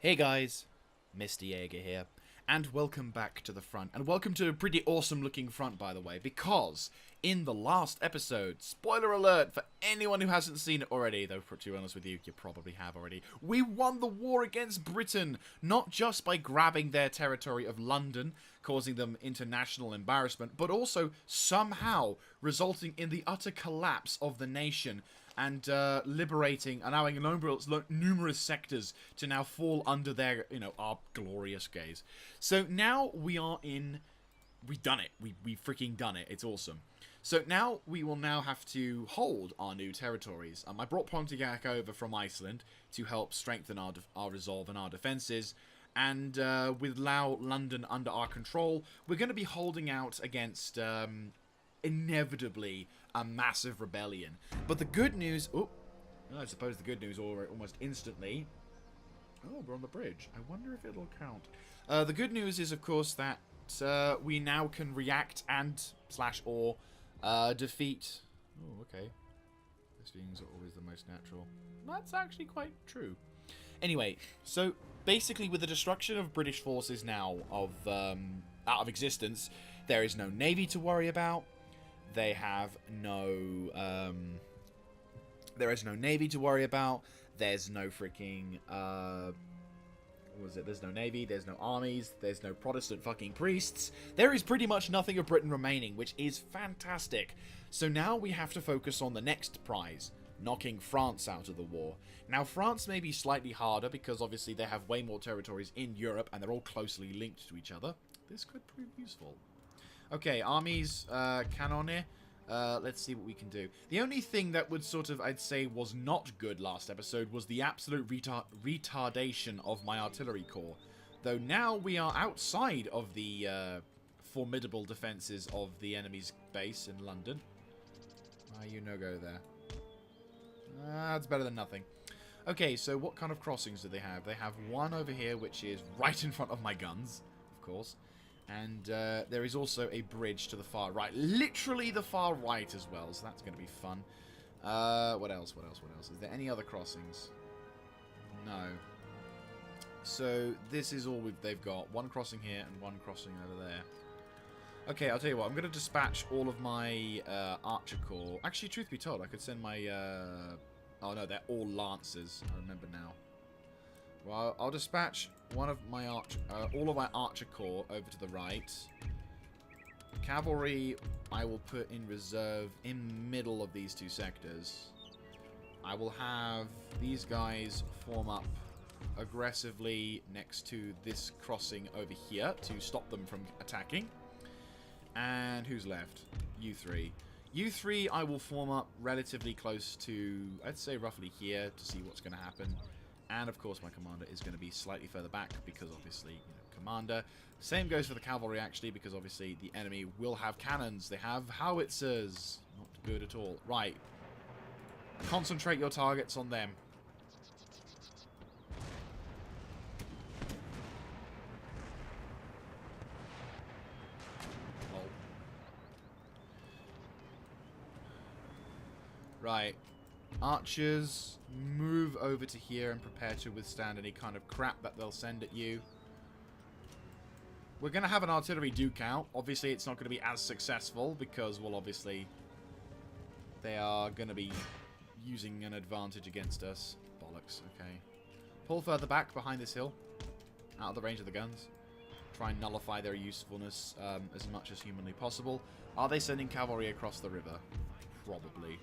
Hey guys, Mr. Jaeger here, and welcome back to the front. And welcome to a pretty awesome looking front, by the way, because in the last episode, spoiler alert for anyone who hasn't seen it already, though to be honest with you, you probably have already, we won the war against Britain, not just by grabbing their territory of London, causing them international embarrassment, but also somehow resulting in the utter collapse of the nation and liberating, allowing numerous sectors to now fall under their, our glorious gaze. So now we are in... We've done it. We freaking done it. It's awesome. So now we will now have to hold our new territories. I brought Pontiac over from Iceland to help strengthen our resolve and our defenses. And with London under our control, we're going to be holding out against... inevitably a massive rebellion. But the good news... Oh, I suppose the good news almost instantly... Oh, we're on the bridge. I wonder if it'll count. The good news is, of course, that we now can react and /or defeat... Oh, okay. Those things are always the most natural. That's actually quite true. Anyway, so basically with the destruction of British forces now out of existence, there is no navy to worry about. They have no, there is no navy to worry about. There's no freaking, what was it? There's no navy, there's no armies, there's no Protestant fucking priests. There is pretty much nothing of Britain remaining, which is fantastic. So now we have to focus on the next prize, knocking France out of the war. Now, France may be slightly harder because obviously they have way more territories in Europe and they're all closely linked to each other. This could prove useful. Okay, armies, cannoneer. Let's see what we can do. The only thing that would sort of, I'd say, was not good last episode was the absolute retardation of my artillery corps. Though now we are outside of the formidable defences of the enemy's base in London. You no-go there. That's better than nothing. Okay, so what kind of crossings do they have? They have one over here, which is right in front of my guns, of course. And there is also a bridge to the far right. Literally the far right as well, so that's going to be fun. What else? What else? What else? Is there any other crossings? No. So this is all they've got. One crossing here and one crossing over there. Okay, I'll tell you what. I'm going to dispatch all of my archer corps. Actually, truth be told, I could send my... Oh, no, they're all lancers. I remember now. Well, I'll dispatch one of my all of my archer corps over to the right. Cavalry, I will put in reserve in middle of these two sectors. I will have these guys form up aggressively next to this crossing over here to stop them from attacking. And who's left? You three. You three, I will form up relatively close to, I'd say roughly here to see what's going to happen. And, of course, my commander is going to be slightly further back because, obviously, commander. Same goes for the cavalry, actually, because, obviously, the enemy will have cannons. They have howitzers. Not good at all. Right. Concentrate your targets on them. Oh. Right. Archers, move over to here and prepare to withstand any kind of crap that they'll send at you. We're going to have an artillery duke out. Obviously, it's not going to be as successful because, well, obviously, they are going to be using an advantage against us. Bollocks, okay. Pull further back behind this hill, out of the range of the guns. Try and nullify their usefulness as much as humanly possible. Are they sending cavalry across the river? Probably.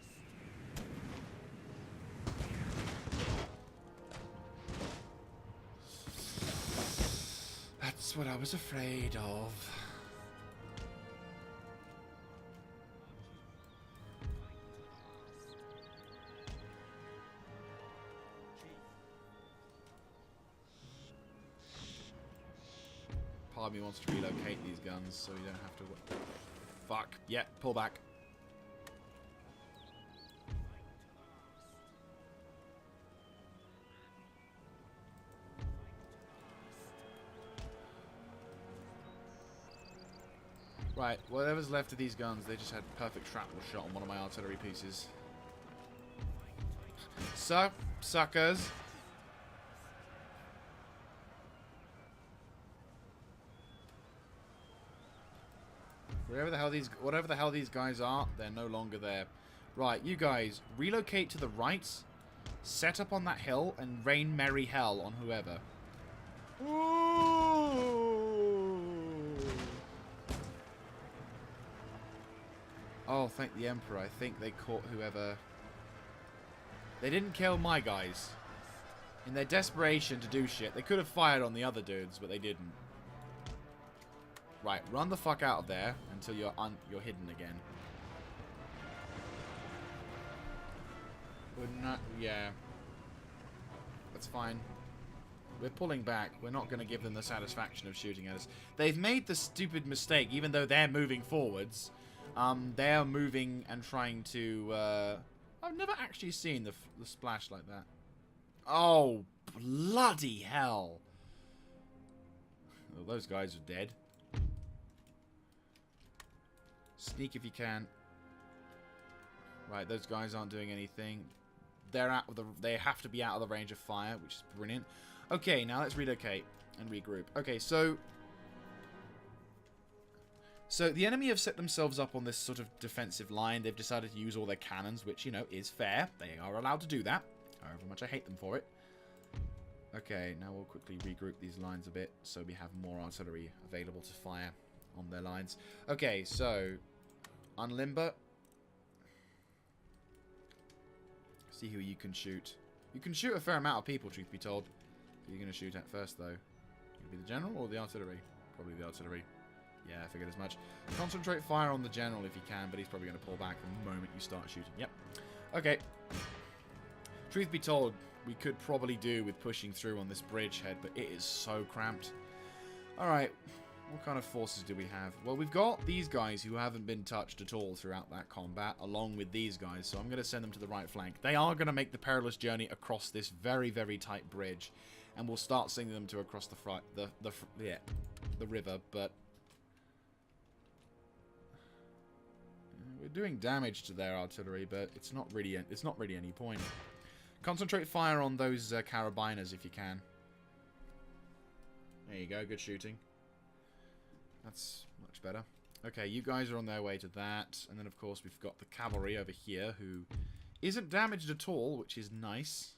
That's what I was afraid of. Part of me wants to relocate these guns so you don't have to... Fuck. Yeah, pull back. Right, whatever's left of these guns, they just had perfect shrapnel shot on one of my artillery pieces. So, suckers. Whatever the hell these guys are, they're no longer there. Right, you guys, relocate to the right, set up on that hill, and rain merry hell on whoever. Ooh. Oh, thank the Emperor. I think they caught whoever. They didn't kill my guys. In their desperation to do shit, they could have fired on the other dudes, but they didn't. Right, run the fuck out of there until you're hidden again. We're not... Yeah. That's fine. We're pulling back. We're not going to give them the satisfaction of shooting at us. They've made the stupid mistake, even though they're moving forwards. They're moving and trying to... I've never actually seen the splash like that. Oh, bloody hell. Well, those guys are dead. Sneak if you can. Right, those guys aren't doing anything. They're out of they have to be out of the range of fire, which is brilliant. Okay, now let's relocate and regroup. Okay, so the enemy have set themselves up on this sort of defensive line. They've decided to use all their cannons, which, you know, is fair. They are allowed to do that, however much I hate them for it. Okay, now we'll quickly regroup these lines a bit so we have more artillery available to fire on their lines. Okay, so unlimber. See who you can shoot. You can shoot a fair amount of people, truth be told. Who are you going to shoot at first, though? Going to be the general or the artillery? Probably the artillery. Yeah, I figured as much. Concentrate fire on the general if you can, but he's probably going to pull back the moment you start shooting. Yep. Okay. Truth be told, we could probably do with pushing through on this bridgehead, but it is so cramped. Alright. What kind of forces do we have? Well, we've got these guys who haven't been touched at all throughout that combat, along with these guys, so I'm going to send them to the right flank. They are going to make the perilous journey across this very, very tight bridge, and we'll start sending them to across the river, but we're doing damage to their artillery, but it's not really any point. Concentrate fire on those carabiners if you can. There you go, good shooting. That's much better. Okay, you guys are on their way to that. And then, of course, we've got the cavalry over here who isn't damaged at all, which is nice.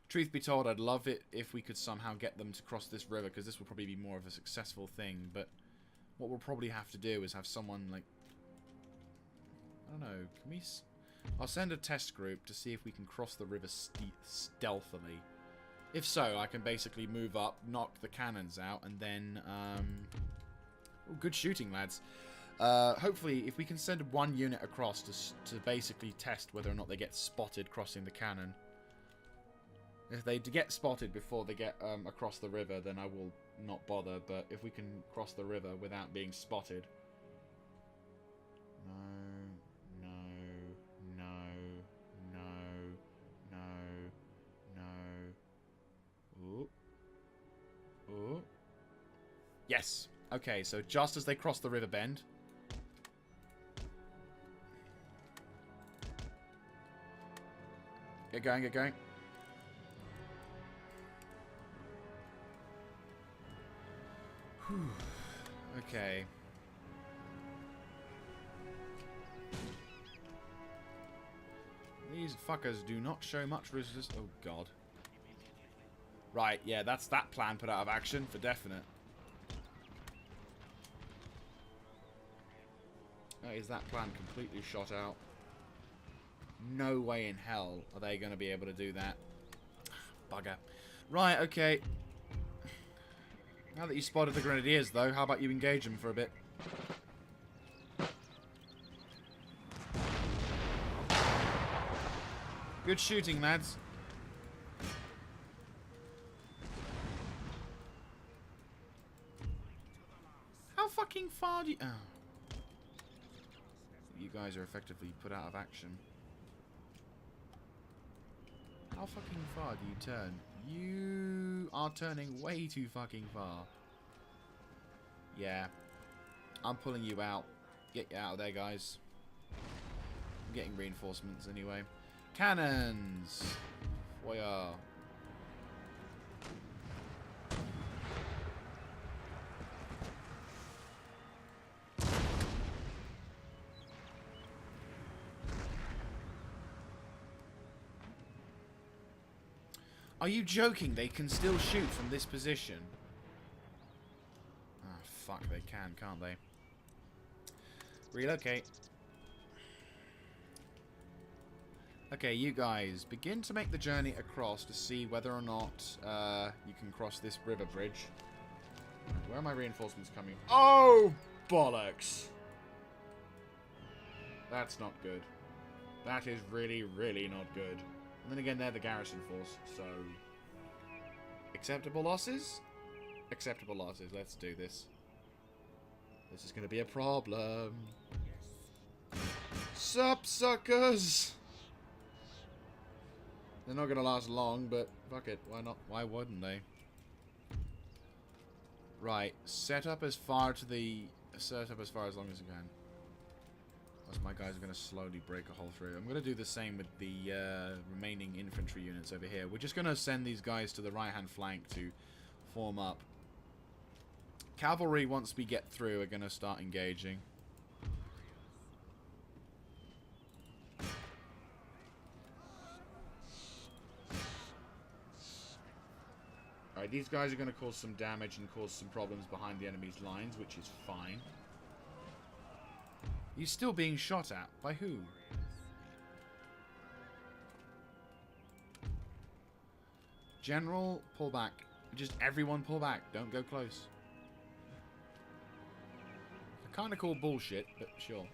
Truth be told, I'd love it if we could somehow get them to cross this river, because this will probably be more of a successful thing. But what we'll probably have to do is have someone, like... I don't know, can we... I'll send a test group to see if we can cross the river stealthily. If so, I can basically move up, knock the cannons out, and then... Oh, good shooting, lads. Hopefully, if we can send one unit across to basically test whether or not they get spotted crossing the cannon. If they get spotted before they get across the river, then I will not bother. But if we can cross the river without being spotted... No, no, no, no, no, no. Ooh. Ooh. Yes. Okay, so just as they cross the river bend. Get going, get going. Whew. Okay. These fuckers do not show much resistance. Oh, God. Right, yeah, that's that plan put out of action for definite. Is that plan completely shot out? No way in hell are they going to be able to do that. Bugger. Right, okay. Now that you spotted the grenadiers, though, how about you engage them for a bit? Good shooting, lads. How fucking far do you... Oh. You guys are effectively put out of action. How fucking far do you turn? You are turning way too fucking far. Yeah. I'm pulling you out. Get you out of there, guys. I'm getting reinforcements anyway. Cannons! Voyeur. Are you joking? They can still shoot from this position. Ah, fuck, they can, can't they? Relocate. Okay, you guys, begin to make the journey across to see whether or not you can cross this river bridge. Where are my reinforcements coming? Oh, bollocks! That's not good. That is really, really not good. And then again, they're the garrison force, so... Acceptable losses? Acceptable losses. Let's do this. This is going to be a problem. Sup, suckers? They're not going to last long, but fuck it. Why not? Why wouldn't they? Right. Set up as far as long as you can. Else my guys are going to slowly break a hole through. I'm going to do the same with the remaining infantry units over here. We're just going to send these guys to the right-hand flank to form up. Cavalry, once we get through, are going to start engaging. Alright, these guys are going to cause some damage and cause some problems behind the enemy's lines, which is fine. He's still being shot at. By who? General, pull back. Just everyone pull back. Don't go close. I kind of call bullshit, but sure.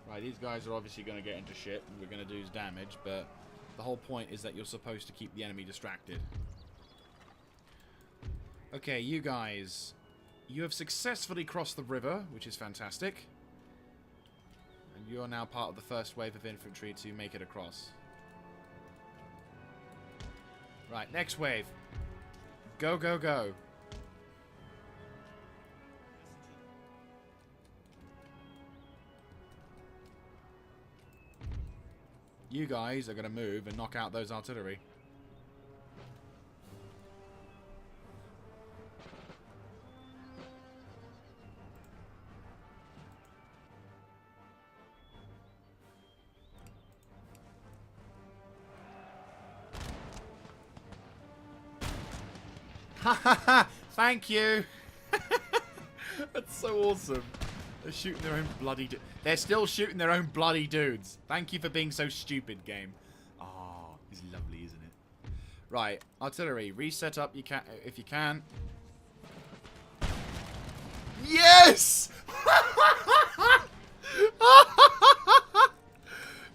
Right, these guys are obviously going to get into shit, and we're going to do damage, but the whole point is that you're supposed to keep the enemy distracted. Okay, you guys. You have successfully crossed the river, which is fantastic. And you are now part of the first wave of infantry to make it across. Right, next wave. Go, go, go. You guys are going to move and knock out those artillery. Ha ha ha! Thank you! That's so awesome. They're shooting their own bloody They're still shooting their own bloody dudes. Thank you for being so stupid, game. Oh, it's lovely, isn't it? Right, artillery. Reset up if you can. Yes!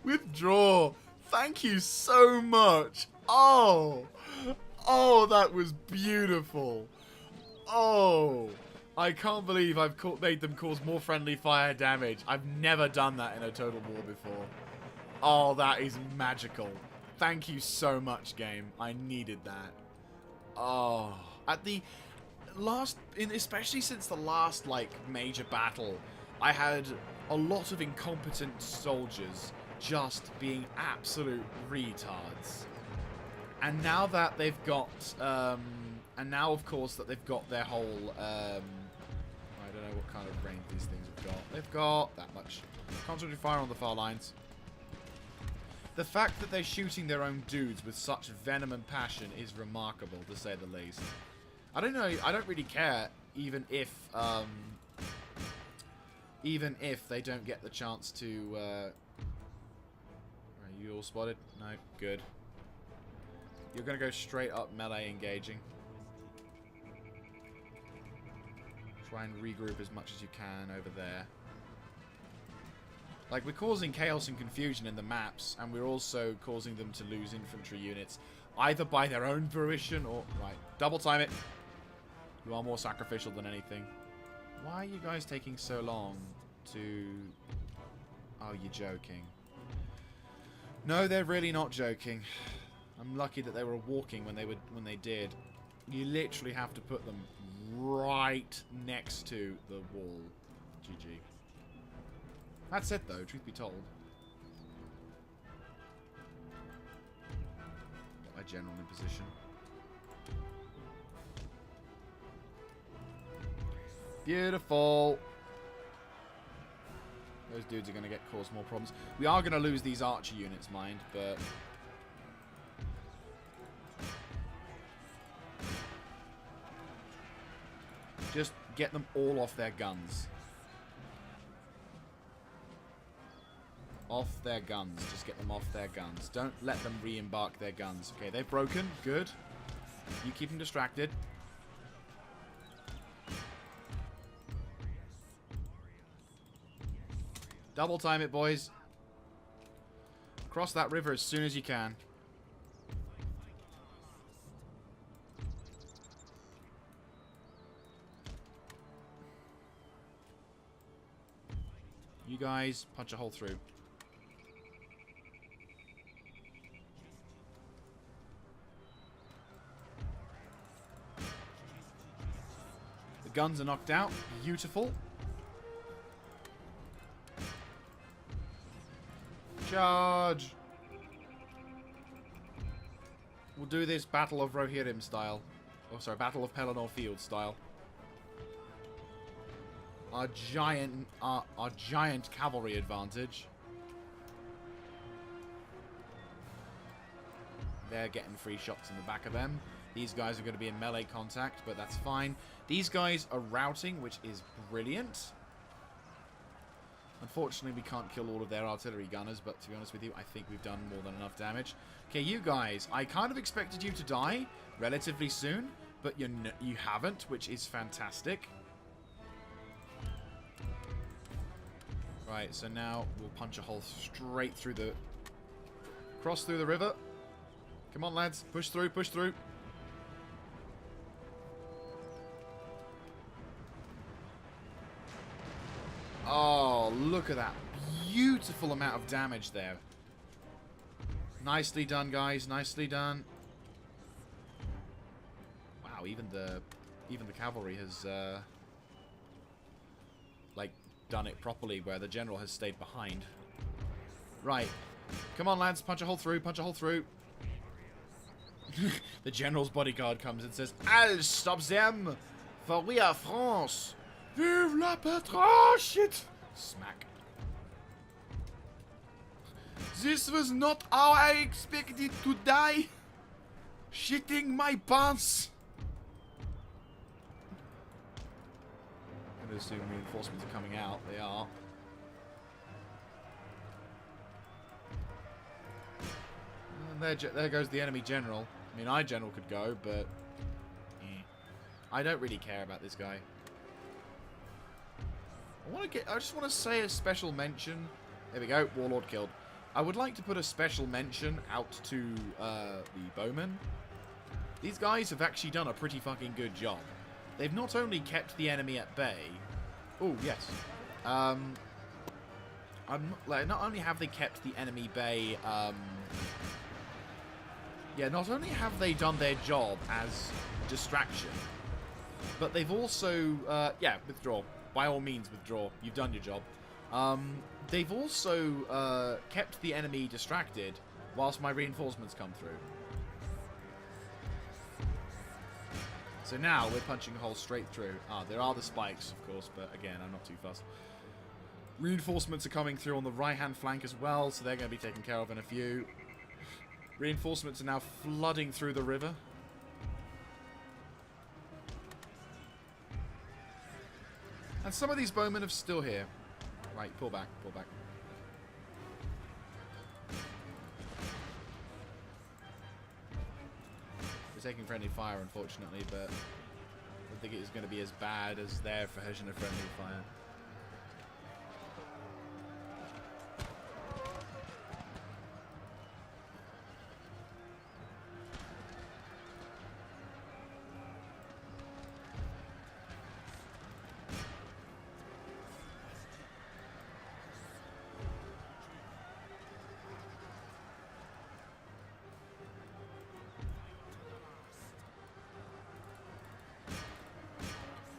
Withdraw. Thank you so much. Oh. Oh, that was beautiful. Oh. I can't believe I've made them cause more friendly fire damage. I've never done that in a Total War before. Oh, that is magical. Thank you so much, game. I needed that. Oh. At the last, especially since the last, like, major battle, I had a lot of incompetent soldiers just being absolute retards. And now that they've got, and now, of course, that they've got their whole, I don't know what kind of range these things have got. They've got that much. Concentrated fire on the far lines. The fact that they're shooting their own dudes with such venom and passion is remarkable, to say the least. I don't know, I don't really care, even if they don't get the chance to, are you all spotted? No, good. You're going to go straight up melee engaging. Try and regroup as much as you can over there. Like, we're causing chaos and confusion in the maps, and we're also causing them to lose infantry units, either by their own fruition or... Right, double time it. You are more sacrificial than anything. Why are you guys taking so long to... Oh, you're joking. No, they're really not joking. I'm lucky that they were walking when they did. You literally have to put them right next to the wall. GG. That's it, though, truth be told. Got my general in position. Beautiful. Those dudes are going to cause more problems. We are going to lose these archer units, mind, but... just get them all off their guns. Off their guns. Just get them off their guns. Don't let them re-embark their guns. Okay, they've broken. Good. You keep them distracted. Double time it, boys. Cross that river as soon as you can. You guys punch a hole through. The guns are knocked out. Beautiful. Charge! We'll do this Battle of Rohirrim style. Oh, sorry, Battle of Pelennor Field style. Our giant cavalry advantage. They're getting free shots in the back of them. These guys are going to be in melee contact, but that's fine. These guys are routing, which is brilliant. Unfortunately, we can't kill all of their artillery gunners, but to be honest with you, I think we've done more than enough damage. Okay, you guys, I kind of expected you to die relatively soon, but you haven't, which is fantastic. Right, so now we'll punch a hole straight through the... cross through the river. Come on, lads. Push through, push through. Oh, look at that beautiful amount of damage there. Nicely done, guys. Nicely done. Wow, even the cavalry has like done it properly, where the general has stayed behind. Right, come on, lads. Punch a hole through. Punch a hole through. The general's bodyguard comes and says, "I'll stop them, for we are France. Vive la patrie!" Oh, shit! Smack. This was not how I expected to die. Shitting my pants. I'm going to assume reinforcements are coming out. They are. And there goes the enemy general. I mean, our general could go, but... I don't really care about this guy. I just want to say a special mention. There we go. Warlord killed. I would like to put a special mention out to the bowmen. These guys have actually done a pretty fucking good job. They've not only kept the enemy at bay. Oh, yes. Not only have they kept the enemy bay... yeah, not only have they done their job as distraction, but they've also... yeah, withdraw. By all means, withdraw. You've done your job. They've also kept the enemy distracted whilst my reinforcements come through. So now we're punching a hole straight through. Ah, there are the spikes, of course, but again, I'm not too fussed. Reinforcements are coming through on the right-hand flank as well, so they're going to be taken care of in a few. Reinforcements are now flooding through the river. And some of these bowmen are still here. Right, pull back, pull back. We're taking friendly fire, unfortunately, but I don't think it's going to be as bad as their version of friendly fire.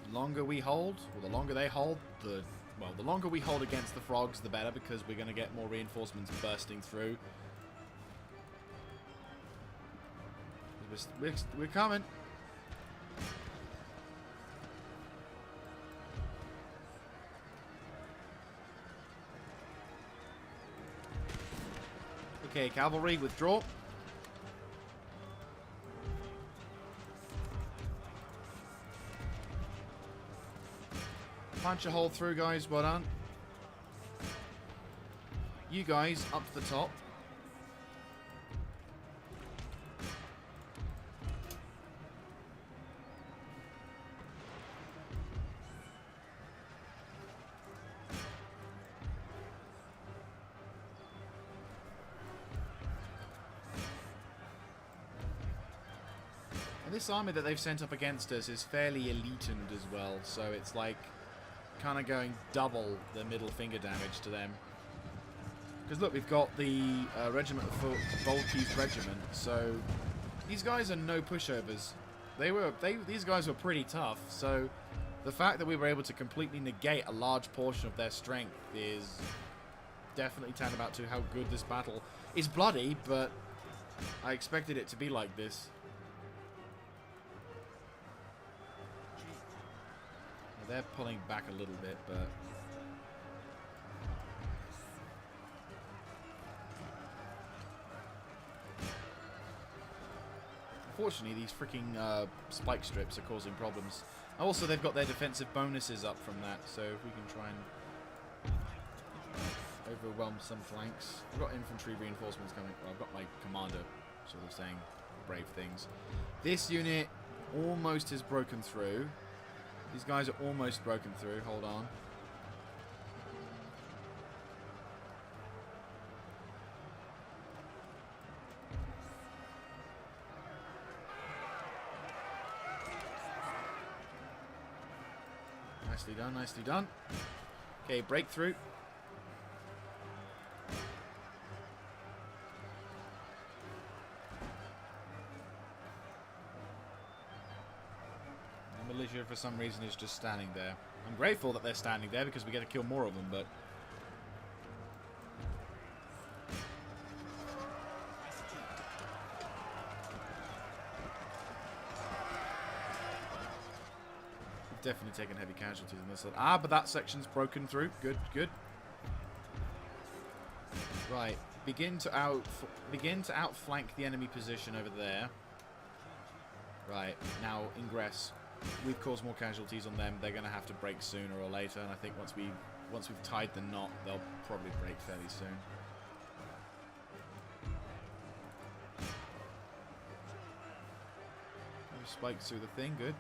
The longer we hold, or the longer they hold, the longer we hold against the frogs, the better, because we're going to get more reinforcements bursting through. We're coming. Okay, cavalry, withdraw. Punch a hole through, guys. Well done. You guys, up to the top. And this army that they've sent up against us is fairly elitened as well, so it's like kind of going double the middle finger damage to them. Because look, we've got the regiment of Volky's regiment, so these guys are no pushovers. These guys were pretty tough, so the fact that we were able to completely negate a large portion of their strength is definitely tantamount to how good this battle is. Bloody, but I expected it to be like this. They're pulling back a little bit, but unfortunately these freaking spike strips are causing problems. Also, they've got their defensive bonuses up from that, so if we can try and overwhelm some flanks. We've got infantry reinforcements coming. Well, I've got my commander sort of saying brave things. This unit almost has broken through. These guys are almost broken through. Hold on. Nicely done, nicely done. Okay, breakthrough. Militia, for some reason, is just standing there. I'm grateful that they're standing there because we get to kill more of them, but we've definitely taken heavy casualties on this one. Ah, but that section's broken through. Good, good. Right, begin to outflank the enemy position over there. Right, now ingress. We've caused more casualties on them. They're going to have to break sooner or later, and I think once we've tied the knot, they'll probably break fairly soon. Spikes through the thing, good.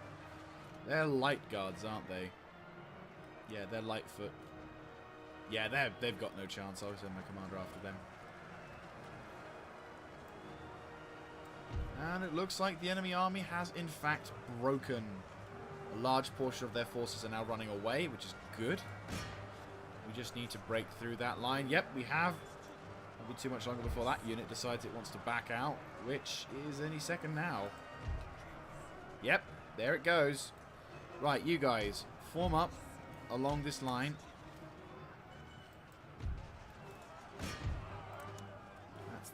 They're light guards, aren't they? Yeah, they're Lightfoot. Yeah, they've got no chance. I'll send my commander after them. And it looks like the enemy army has, in fact, broken. A large portion of their forces are now running away, which is good. We just need to break through that line. Yep, we have. Won't be too much longer before that unit decides it wants to back out, which is any second now. Yep, there it goes. Right, you guys, form up along this line.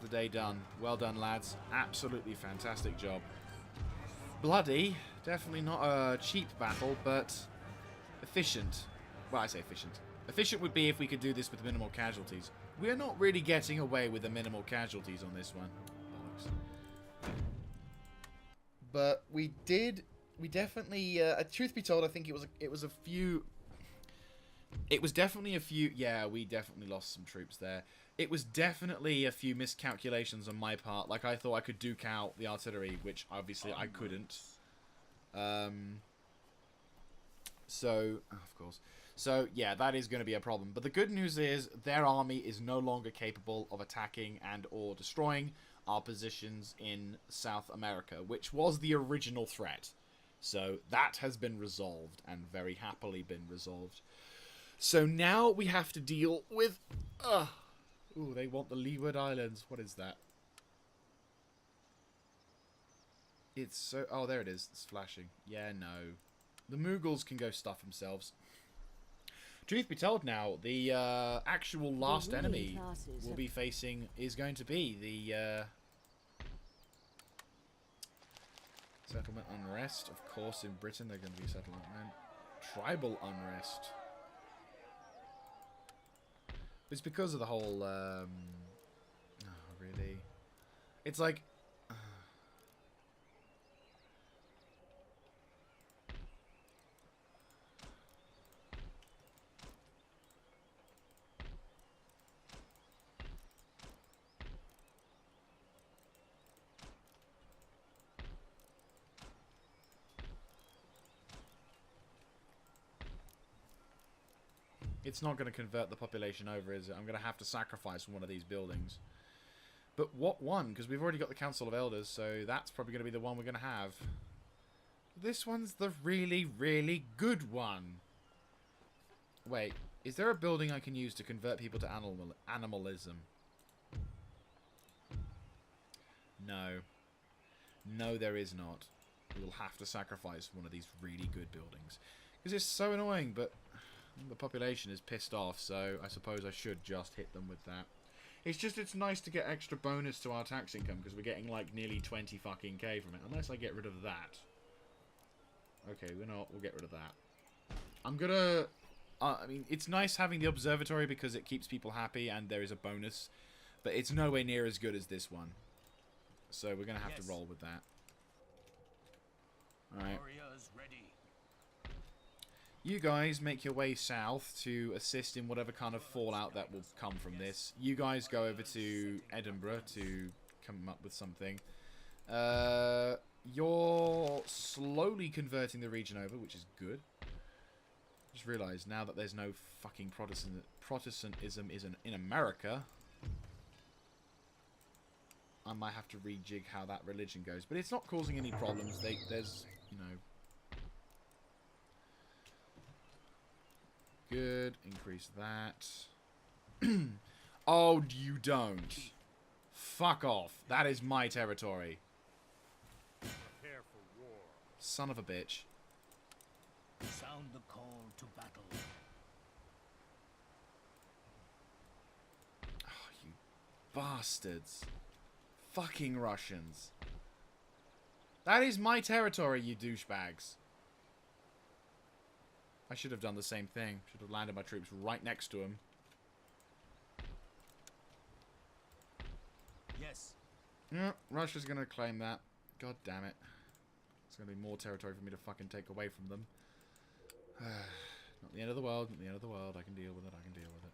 The day done. Well done, lads. Absolutely fantastic job. Bloody. Definitely not a cheap battle, but efficient. Well, I say efficient. Efficient would be if we could do this with minimal casualties. We're not really getting away with the minimal casualties on this one. But we definitely, truth be told, I think it was definitely a few, yeah, we definitely lost some troops there. It was definitely a few miscalculations on my part. Like, I thought I could duke out the artillery, which obviously I couldn't. So, of course. So, yeah, that is going to be a problem. But the good news is their army is no longer capable of attacking and or destroying our positions in South America, which was the original threat. So, that has been resolved, and very happily been resolved. So, now we have to deal with... Ooh, they want the Leeward Islands. What is that? It's so... Oh, there it is. It's flashing. Yeah, no. The Mughals can go stuff themselves. Truth be told now, the actual last enemy we'll be facing is going to be the... settlement unrest. Of course, in Britain, they're going to be settlement... Tribal unrest. It's because of the whole, oh, really? It's like... It's not going to convert the population over, is it? I'm going to have to sacrifice one of these buildings. But what one? Because we've already got the Council of Elders, so that's probably going to be the one we're going to have. This one's the really, really good one. Wait, is there a building I can use to convert people to animalism? No. No, there is not. We'll have to sacrifice one of these really good buildings. Because it's so annoying, but the population is pissed off, so I suppose I should just hit them with that. It's just, it's nice to get extra bonus to our tax income, because we're getting like nearly 20 fucking K from it, unless I get rid of that. Okay, we'll get rid of that. I'm gonna... I mean, it's nice having the observatory because it keeps people happy and there is a bonus, but it's nowhere near as good as this one. So we're gonna have to roll with that. Alright. You guys make your way south to assist in whatever kind of fallout that will come from this. You guys go over to Edinburgh to come up with something. You're slowly converting the region over, which is good. Just realised now that there's no fucking Protestantism in America, I might have to rejig how that religion goes. But it's not causing any problems. There's, you know... Good. Increase that. Oh, you don't. Fuck off. That is my territory. Prepare for war. Son of a bitch. Sound the call to battle. Oh, you bastards. Fucking Russians. That is my territory, you douchebags. I should have done the same thing. Should have landed my troops right next to him. Yes. Yeah, Russia's going to claim that. God damn it. It's going to be more territory for me to fucking take away from them. Not the end of the world. Not the end of the world. I can deal with it. I can deal with it.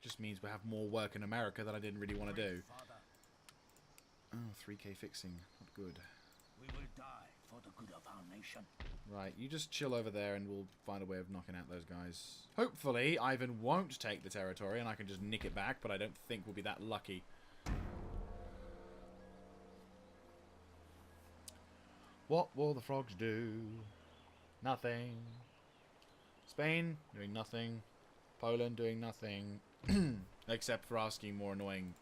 Just means we have more work in America that I didn't really want to do. Oh, 3k fixing. Not good. We will die for the good of our nation. Right, you just chill over there and we'll find a way of knocking out those guys. Hopefully, Ivan won't take the territory and I can just nick it back, but I don't think we'll be that lucky. What will the frogs do? Nothing. Spain, doing nothing. Poland, doing nothing. Except for asking more annoying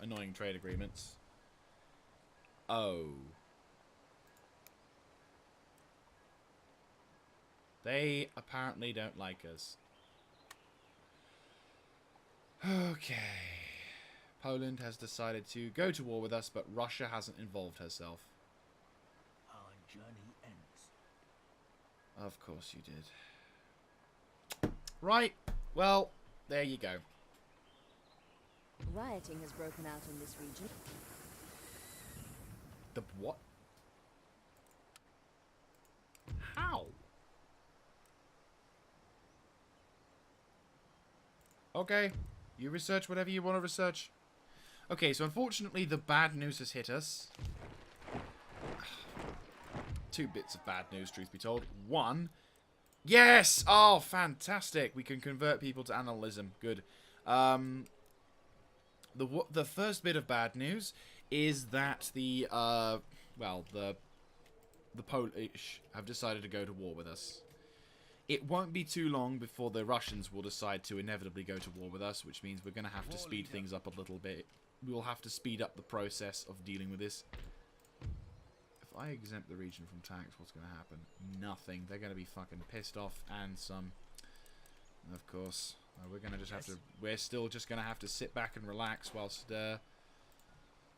annoying trade agreements. Oh. They apparently don't like us. Okay. Poland has decided to go to war with us, but Russia hasn't involved herself. Our journey ends. Of course you did. Right. Well, there you go. Rioting has broken out in this region. The what? How? Okay. You research whatever you want to research. Okay, so unfortunately the bad news has hit us. Two bits of bad news, truth be told. One. Yes! Oh, fantastic. We can convert people to animalism. Good. The first bit of bad news is that the Polish have decided to go to war with us. It won't be too long before the Russians will decide to inevitably go to war with us, which means we're going to have to speed things up a little bit. We will have to speed up the process of dealing with this. If I exempt the region from tax, what's going to happen? Nothing. They're going to be fucking pissed off, and some. Of course. We're going to just have to... We're still just going to have to sit back and relax whilst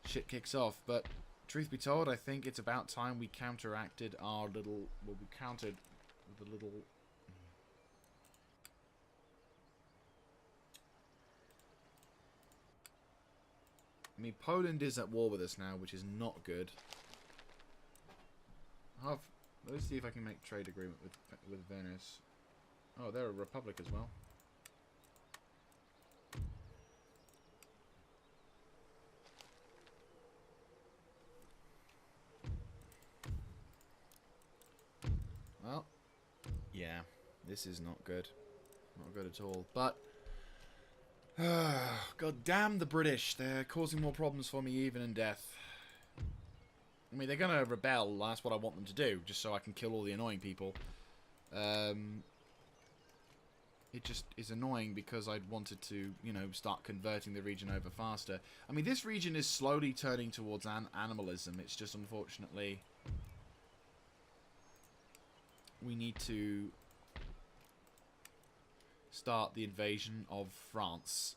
shit kicks off. But, truth be told, I think it's about time we counteracted our little... Well, we countered the little... I mean, Poland is at war with us now, which is not good. Let's see if I can make trade agreement with Venice. Oh, they're a republic as well. Well, yeah, this is not good. Not good at all. But, god damn the British. They're causing more problems for me even in death. I mean, they're going to rebel. That's what I want them to do, just so I can kill all the annoying people. It just is annoying because I'd wanted to, you know, start converting the region over faster. I mean, this region is slowly turning towards animalism. It's just, unfortunately, we need to start the invasion of France.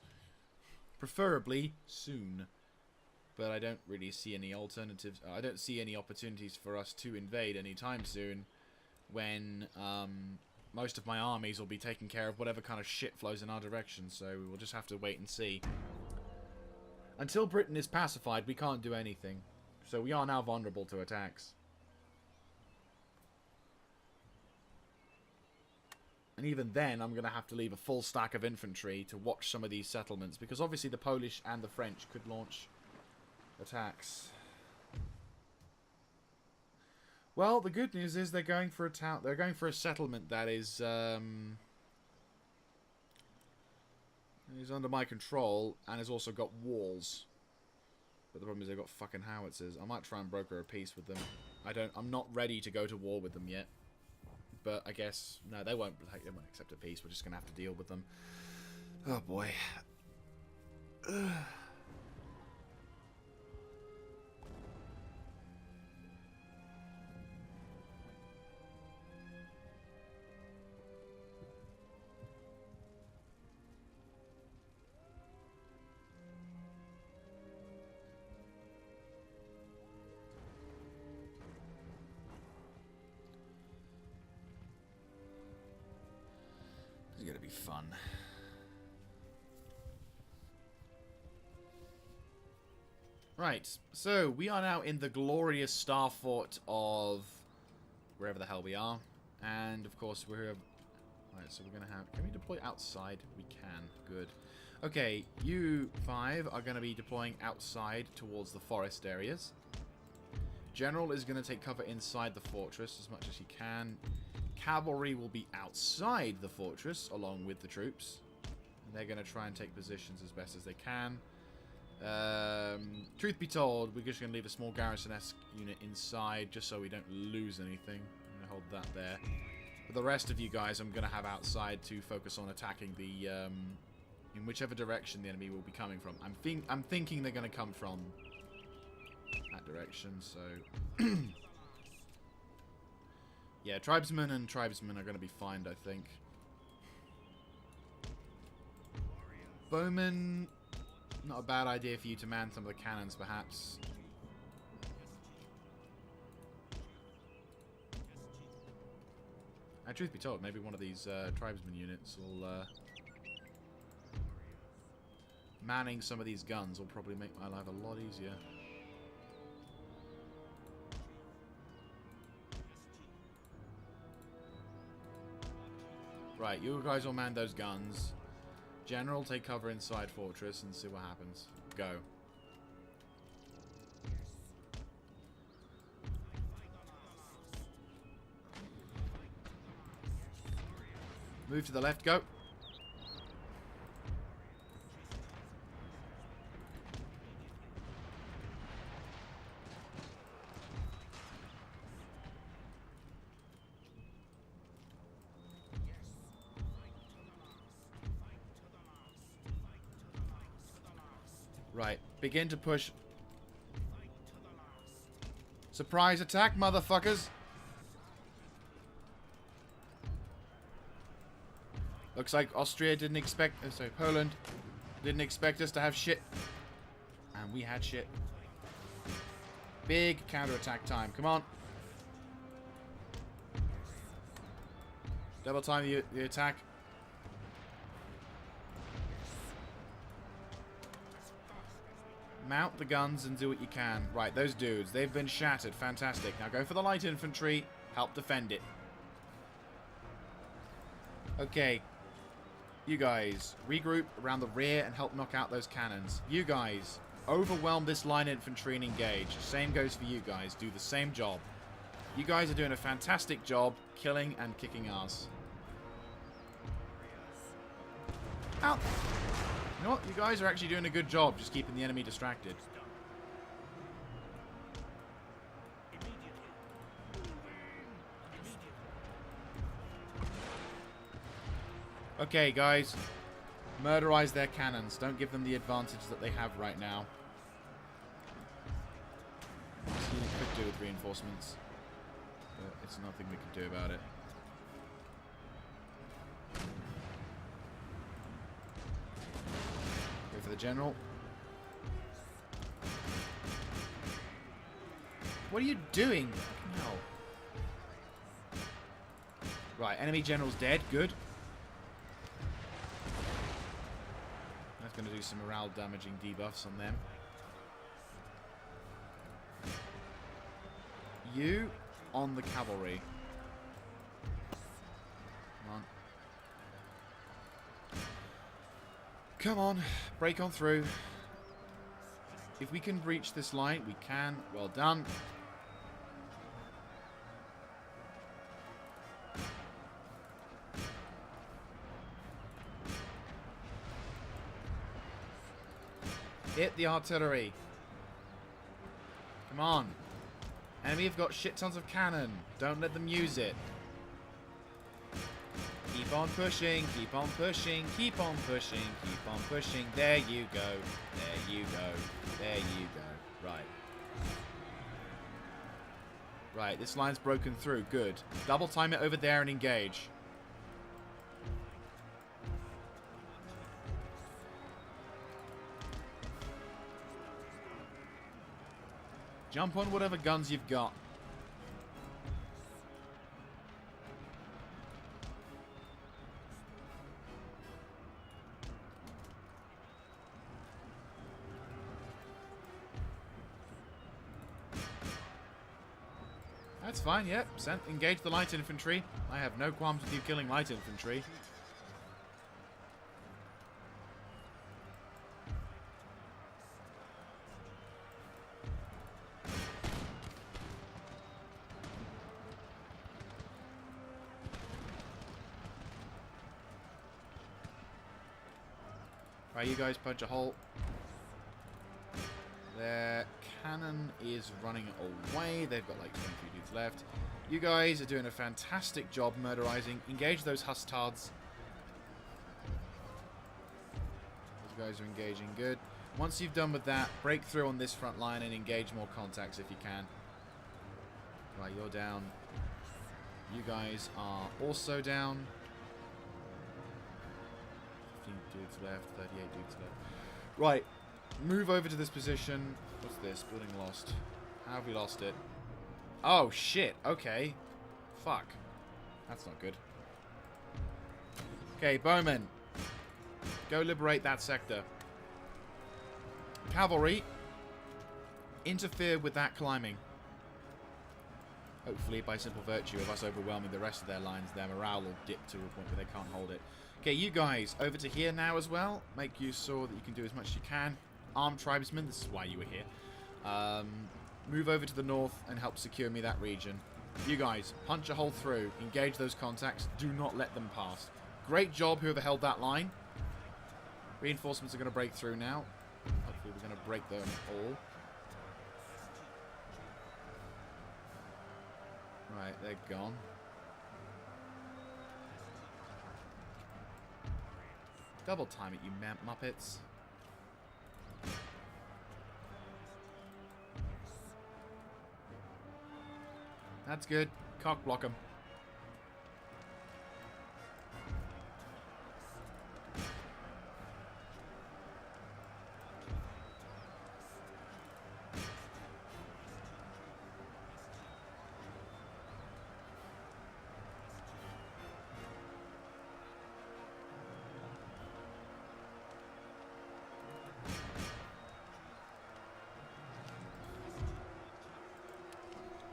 Preferably soon. But I don't really see any alternatives. I don't see any opportunities for us to invade anytime soon when most of my armies will be taking care of whatever kind of shit flows in our direction. So we'll just have to wait and see. Until Britain is pacified, we can't do anything. So we are now vulnerable to attacks. And even then, I'm going to have to leave a full stack of infantry to watch some of these settlements. Because obviously the Polish and the French could launch attacks. Well, the good news is they're going for a town. They're going for a settlement that is under my control and has also got walls. But the problem is they've got fucking howitzers. I might try and broker a peace with them. I'm not ready to go to war with them yet. But I guess no, they won't accept a peace. We're just gonna have to deal with them. Oh boy. This is gonna be fun. Right, so we are now in the glorious star fort of wherever the hell we are, and of course we're. Right, so we're gonna have. Can we deploy outside? We can. Good. Okay, you 5 are gonna be deploying outside towards the forest areas. General is gonna take cover inside the fortress as much as he can. Cavalry will be outside the fortress along with the troops. And they're going to try and take positions as best as they can. Truth be told, we're just going to leave a small garrison-esque unit inside just so we don't lose anything. I'm going to hold that there. But the rest of you guys I'm going to have outside to focus on attacking the... in whichever direction the enemy will be coming from. I'm thinking they're going to come from that direction, so... Yeah, tribesmen and tribesmen are going to be fine, I think. Bowmen, not a bad idea for you to man some of the cannons, perhaps. And truth be told, maybe one of these tribesman units will... manning some of these guns will probably make my life a lot easier. Right, you guys will man those guns. General, take cover inside fortress and see what happens. Go. Move to the left, go. Right, begin to push. Surprise attack, motherfuckers! Looks like Austria didn't expect... Oh, sorry, Poland didn't expect us to have shit. And we had shit. Big counterattack time. Come on. Double time the attack. Mount the guns and do what you can. Right, those dudes, they've been shattered. Fantastic. Now go for the light infantry. Help defend it. Okay. You guys, regroup around the rear and help knock out those cannons. You guys, overwhelm this line infantry and engage. Same goes for you guys. Do the same job. You guys are doing a fantastic job killing and kicking ass. Ow! You know what? You guys are actually doing a good job just keeping the enemy distracted. Okay, guys. Murderize their cannons. Don't give them the advantage that they have right now. That's what we could do with reinforcements. But it's nothing we can do about it. Go for the general. What are you doing? No. Right, enemy general's dead. Good. That's going to do some morale damaging debuffs on them. You on the cavalry. Come on. Come on. Break on through. If we can breach this line, we can. Well done. Hit the artillery. Come on. Enemy have got shit tons of cannon. Don't let them use it. Keep on pushing, keep on pushing, keep on pushing, keep on pushing. There you go. There you go. There you go. Right. Right, this line's broken through. Good. Double time it over there and engage. Jump on whatever guns you've got. That's fine, yep. Engage the light infantry. I have no qualms with you killing light infantry. Right, you guys punch a hole. Their cannon is running away. They've got like 23 dudes left. You guys are doing a fantastic job murderizing. Engage those hustards. Those guys are engaging good. Once you've done with that, break through on this front line and engage more contacts if you can. Right, you're down. You guys are also down. 15 dudes left, 38 dudes left. Right, move over to this position. What's this? Building lost. How have we lost it? Oh, shit. Okay. Fuck. That's not good. Okay, bowmen. Go liberate that sector. Cavalry. Interfere with that climbing. Hopefully, by simple virtue of us overwhelming the rest of their lines, their morale will dip to a point where they can't hold it. Okay, you guys, over to here now as well. Make use so that you can do as much as you can. Armed tribesmen, this is why you were here. Move over to the north and help secure me that region. You guys, punch a hole through. Engage those contacts. Do not let them pass. Great job, whoever held that line. Reinforcements are going to break through now. Hopefully we're going to break them all. Right, they're gone. Double time it, you muppets. That's good. Cock block them.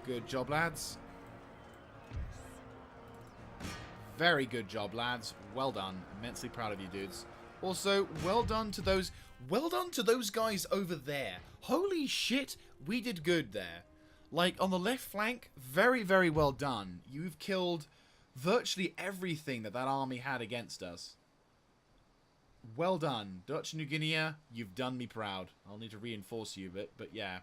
Good job, lads. Very good job, lads. Well done. Immensely proud of you, dudes. Also, well done to those guys over there. Holy shit, we did good there. Like, on the left flank, very, very well done. You've killed virtually everything that army had against us. Well done. Dutch New Guinea, you've done me proud. I'll need to reinforce you a bit, but yeah.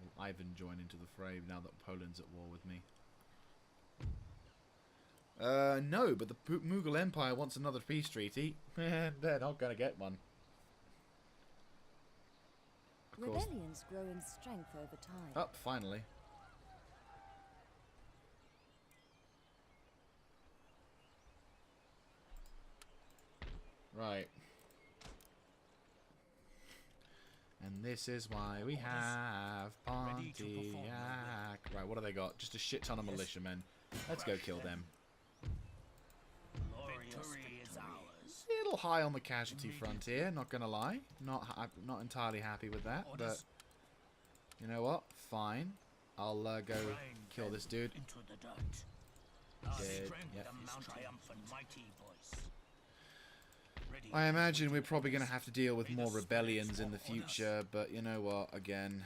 Will Ivan join into the fray now that Poland's at war with me? No, but the Mughal Empire wants another peace treaty. They're not going to get one. Of course. Rebellions grow in strength over time. Oh, finally. Right. And this is why we have Pontiac. Right, what have they got? Just a shit ton of militiamen. Let's go kill them. Victory is ours. A little high on the casualty front here, not gonna lie. Not entirely happy with that, but you know what? Fine. I'll go kill this dude. Into the dirt. Our Dead. strength Yep. is triumphant, mighty voice. Ready I imagine we're probably going to have to deal with more rebellions in the future, but you know what? Again,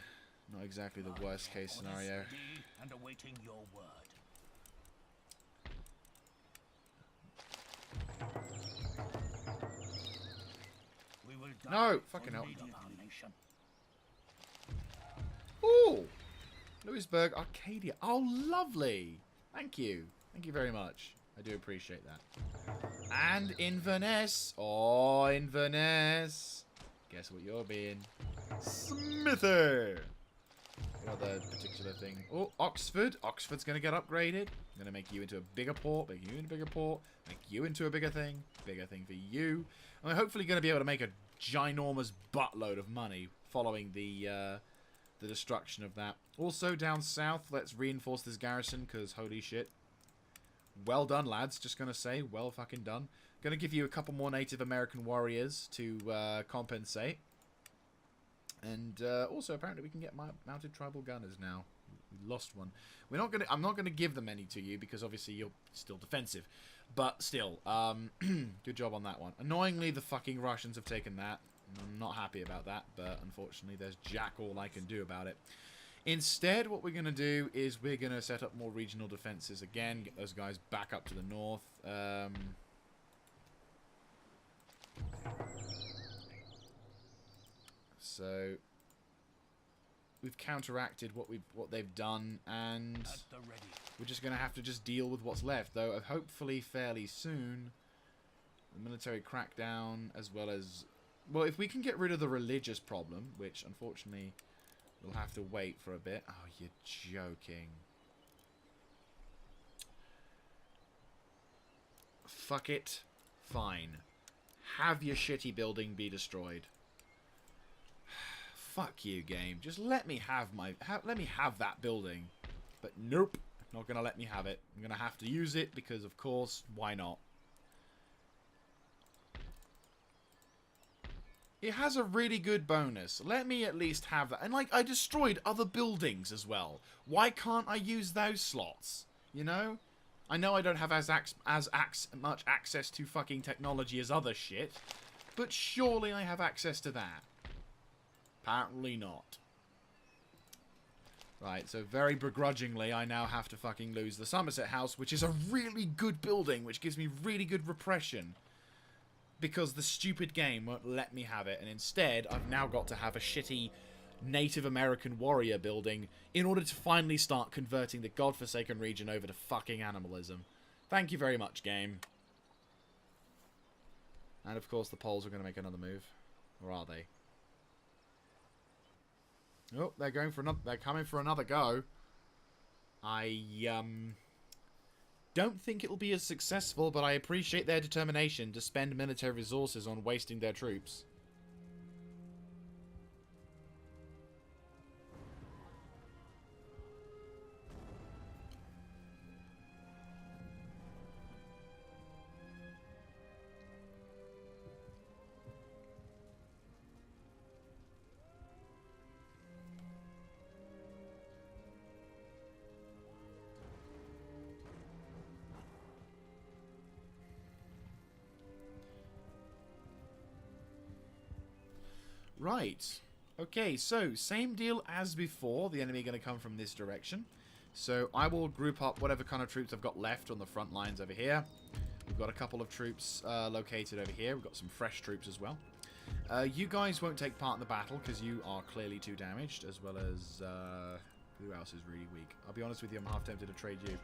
not exactly the worst case scenario. ready and awaiting your word. We will die No! for Fucking hell. the need of our nation. Ooh! Louisburg, Arcadia. Oh, lovely! Thank you. Thank you very much. I do appreciate that. And Inverness. Oh, Inverness. Guess what you're being? Smithy! What other particular thing? Oh, Oxford. Oxford's going to get upgraded. I'm going to make you into a bigger port. Make you into a bigger port. Make you into a bigger thing. Bigger thing for you. And we're hopefully going to be able to make a ginormous buttload of money following the destruction of that. Also, down south, let's reinforce this garrison, because holy shit. Well done, lads. Just going to say, well fucking done. Going to give you a couple more Native American warriors to compensate. And also, apparently, we can get mounted tribal gunners now. We lost one. I'm not going to give them any to you because obviously you're still defensive. But still, good job on that one. Annoyingly, the fucking Russians have taken that. I'm not happy about that, but unfortunately, there's jack all I can do about it. Instead, what we're going to do is we're going to set up more regional defenses again. Get those guys back up to the north. So we've counteracted what they've done, and At the ready. we're just going to have to just deal with what's left. Though hopefully fairly soon, the military crackdown, as well as, well, if we can get rid of the religious problem, which unfortunately we'll have to wait for a bit. Oh, you're joking. Fuck it. Fine. Have your shitty building be destroyed. Fuck you, game. Just let me have let me have that building. But nope. Not gonna let me have it. I'm gonna have to use it because, of course, why not? It has a really good bonus. Let me at least have that. And, like, I destroyed other buildings as well. Why can't I use those slots? You know? I know I don't have as much access to fucking technology as other shit. But surely I have access to that. Apparently not. Right, so very begrudgingly, I now have to fucking lose the Somerset House, which is a really good building, which gives me really good repression. Because the stupid game won't let me have it, and instead, I've now got to have a shitty Native American warrior building in order to finally start converting the godforsaken region over to fucking animalism. Thank you very much, game. And of course, the Poles are going to make another move. Or are they? Oh, they're going for another. They're coming for another go. I don't think it'll be as successful, but I appreciate their determination to spend military resources on wasting their troops. Right. Okay, so same deal as before. The enemy are going to come from this direction. So I will group up whatever kind of troops I've got left on the front lines over here. We've got a couple of troops located over here. We've got some fresh troops as well. You guys won't take part in the battle because you are clearly too damaged, as well as who else is really weak. I'll be honest with you, I'm half tempted to trade you.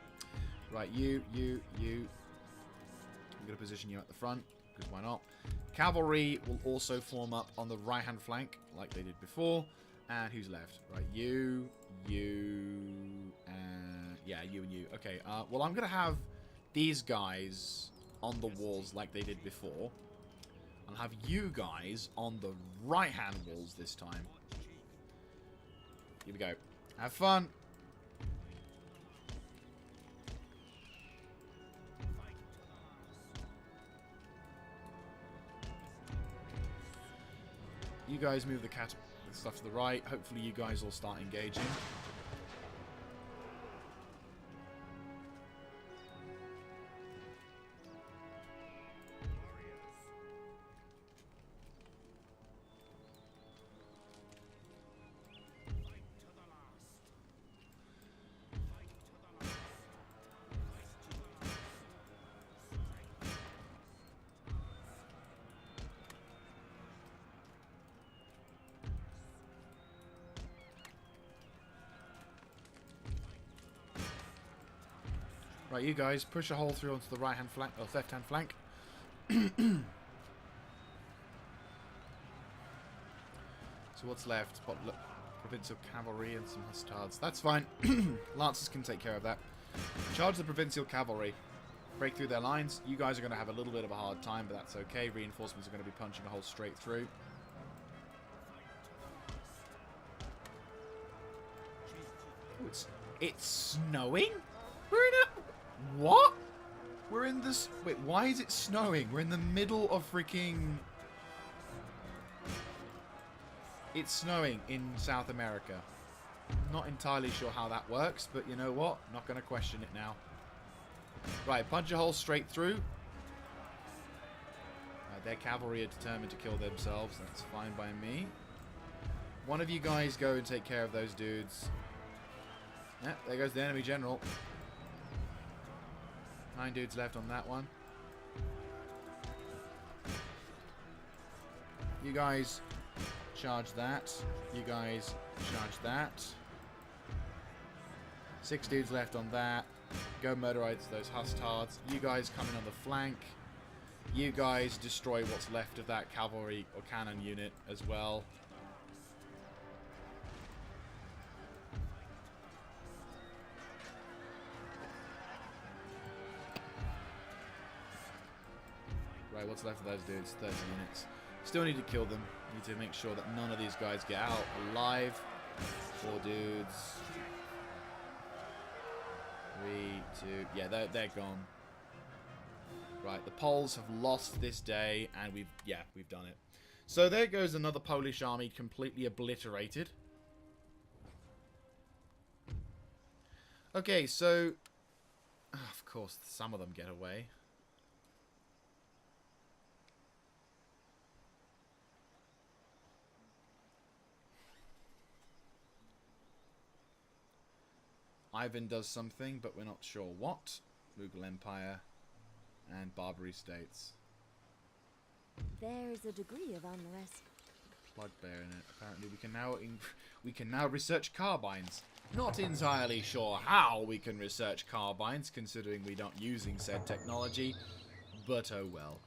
Right, you. I'm going to position you at the front, because why not? Cavalry will also form up on the right-hand flank, like they did before. And who's left? Right, you, and... yeah, you and you. Okay, well, I'm going to have these guys on the walls like they did before. I'll have you guys on the right-hand walls this time. Here we go. Have fun. You guys move the stuff to the right. Hopefully you guys will start engaging. Right, you guys, push a hole through onto the right-hand flank, or left-hand flank. So what's left? Look, provincial cavalry and some hustards. That's fine. Lancers can take care of that. Charge the provincial cavalry. Break through their lines. You guys are going to have a little bit of a hard time, but that's okay. Reinforcements are going to be punching a hole straight through. Ooh, it's snowing? We're in a... What? We're in this... Wait, why is it snowing? We're in the middle of freaking... It's snowing in South America. Not entirely sure how that works, but you know what? Not going to question it now. Right, punch a hole straight through. Their cavalry are determined to kill themselves. That's fine by me. One of you guys go and take care of those dudes. Yeah, there goes the enemy general. 9 dudes left on that one. You guys charge that. You guys charge that. 6 dudes left on that. Go murderize those hustards. You guys come in on the flank. You guys destroy what's left of that cavalry or cannon unit as well. Right, what's left of those dudes? 30 units. Still need to kill them. Need to make sure that none of these guys get out alive. 4 dudes. 3, 2... Yeah, they're gone. Right, the Poles have lost this day, and we've done it. So there goes another Polish army completely obliterated. Okay, so... of course, some of them get away. Ivan does something, but we're not sure what. Mughal Empire and Barbary States. There is a degree of unrest. Plug bear in it. Apparently we can now research carbines. Not entirely sure how we can research carbines, considering we're not using said technology, but oh well.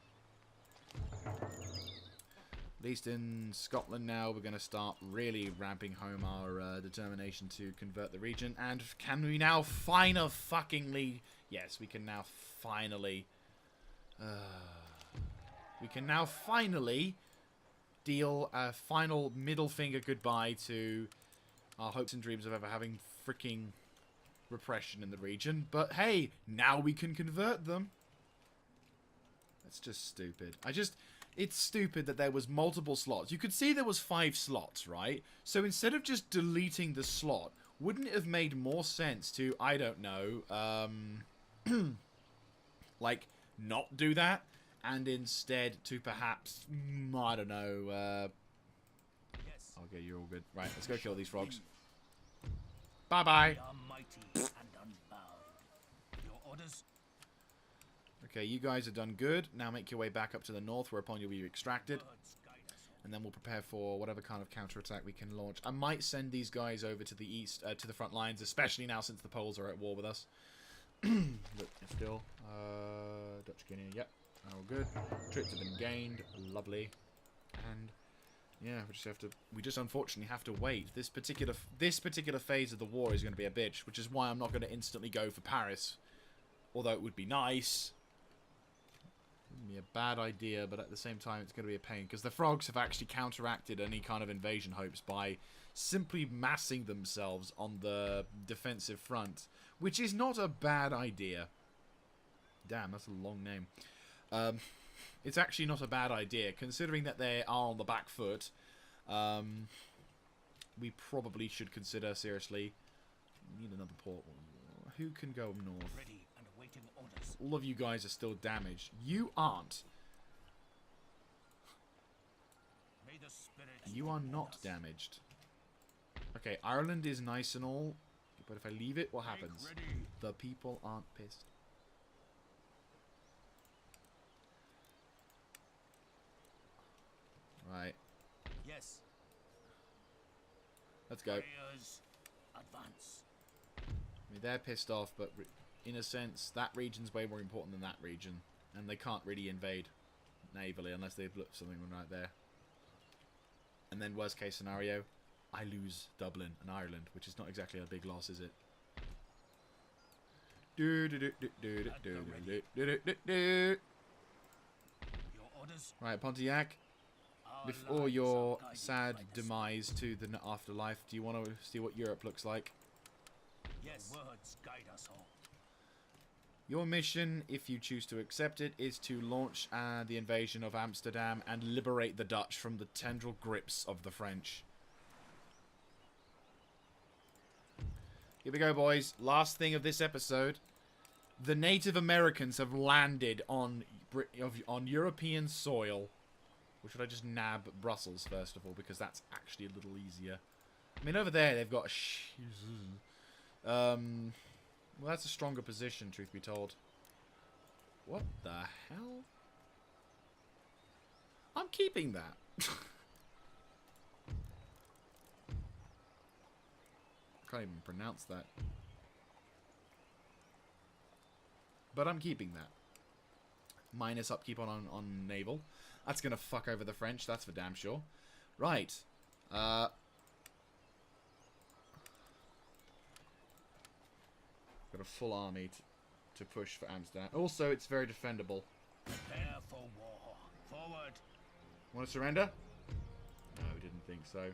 At least in Scotland now, we're going to start really ramping home our determination to convert the region. And can we now fuckingly... Yes, we can now finally... we can now finally deal a final middle finger goodbye to our hopes and dreams of ever having freaking repression in the region. But hey, now we can convert them. That's just stupid. It's stupid that there was multiple slots. You could see there was 5 slots, right? So instead of just deleting the slot, wouldn't it have made more sense to, I don't know, like, not do that? And instead to perhaps, I don't know, Okay, you're all good. Right, let's go kill these frogs. Bye-bye. We are mighty and unbowed. Your orders? Okay, you guys have done good. Now make your way back up to the north, whereupon you'll be extracted. Words guide us all. And then we'll prepare for whatever kind of counterattack we can launch. I might send these guys over to the east, to the front lines, especially now since the Poles are at war with us. But still, Dutch Guinea, yep, all good. Troops have been gained, lovely. And yeah, we just unfortunately have to wait. This particular phase of the war is going to be a bitch, which is why I'm not going to instantly go for Paris. Although it would be nice. It would be a bad idea, but at the same time it's going to be a pain, because the frogs have actually counteracted any kind of invasion hopes by simply massing themselves on the defensive front, which is not a bad idea. Damn, that's a long name. It's actually not a bad idea, considering that they are on the back foot. We probably should consider seriously. We need another port. Who can go north? Ready and awaiting orders. All of you guys are still damaged. You aren't. May the spirit You are support not us. damaged. Okay, Ireland is nice and all, but if I leave it, what Make happens? ready. The people aren't pissed. Right, Yes. let's go. Warriors, advance. I mean, they're pissed off, but in a sense, that region's way more important than that region, and they can't really invade navally unless they've looked something right there. And then, worst case scenario, I lose Dublin and Ireland, which is not exactly a big loss, is it? Your orders. Right, Pontiac. Our Before lives your are guided sad by the demise to the afterlife, do you want to see what Europe looks like? Yes. Words guide us all. Your mission, if you choose to accept it, is to launch the invasion of Amsterdam and liberate the Dutch from the tendril grips of the French. Here we go, boys. Last thing of this episode. The Native Americans have landed on European soil. Or should I just nab Brussels, first of all, because that's actually a little easier. I mean, over there, they've got well, that's a stronger position, truth be told. What the hell? I'm keeping that. Can't even pronounce that. But I'm keeping that. Minus upkeep on naval. That's going to fuck over the French, that's for damn sure. Right. Got a full army to push for Amsterdam. Also, it's very defendable. Prepare for war. Forward. Want to surrender? No, didn't think so.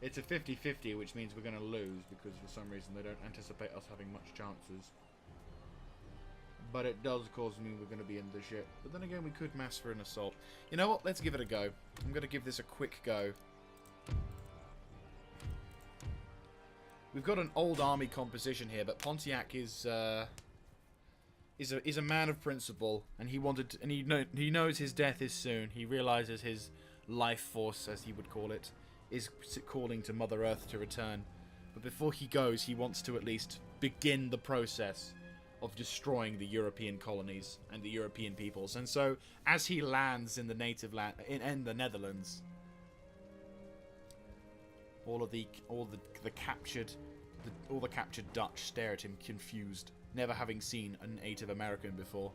It's a 50-50, which means we're going to lose because for some reason they don't anticipate us having much chances. But it does cause me we're going to be in the shit. But then again, we could mass for an assault. You know what? Let's give it a go. I'm going to give this a quick go. We've got an old army composition here, but Pontiac is a man of principle, and he knows his death is soon. He realizes his life force, as he would call it, is calling to Mother Earth to return. But before he goes, he wants to at least begin the process of destroying the European colonies and the European peoples. And so, as he lands in the native land in the Netherlands, all the captured Dutch stare at him confused, never having seen a Native American before.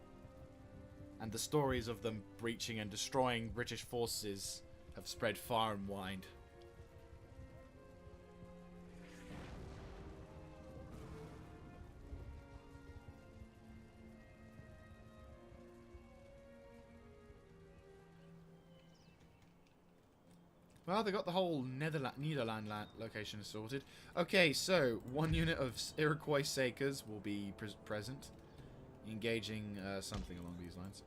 And the stories of them breaching and destroying British forces have spread far and wide. Well, they got the whole Nederland location sorted. Okay, so 1 unit of Iroquois Sakers will be present, engaging something along these lines.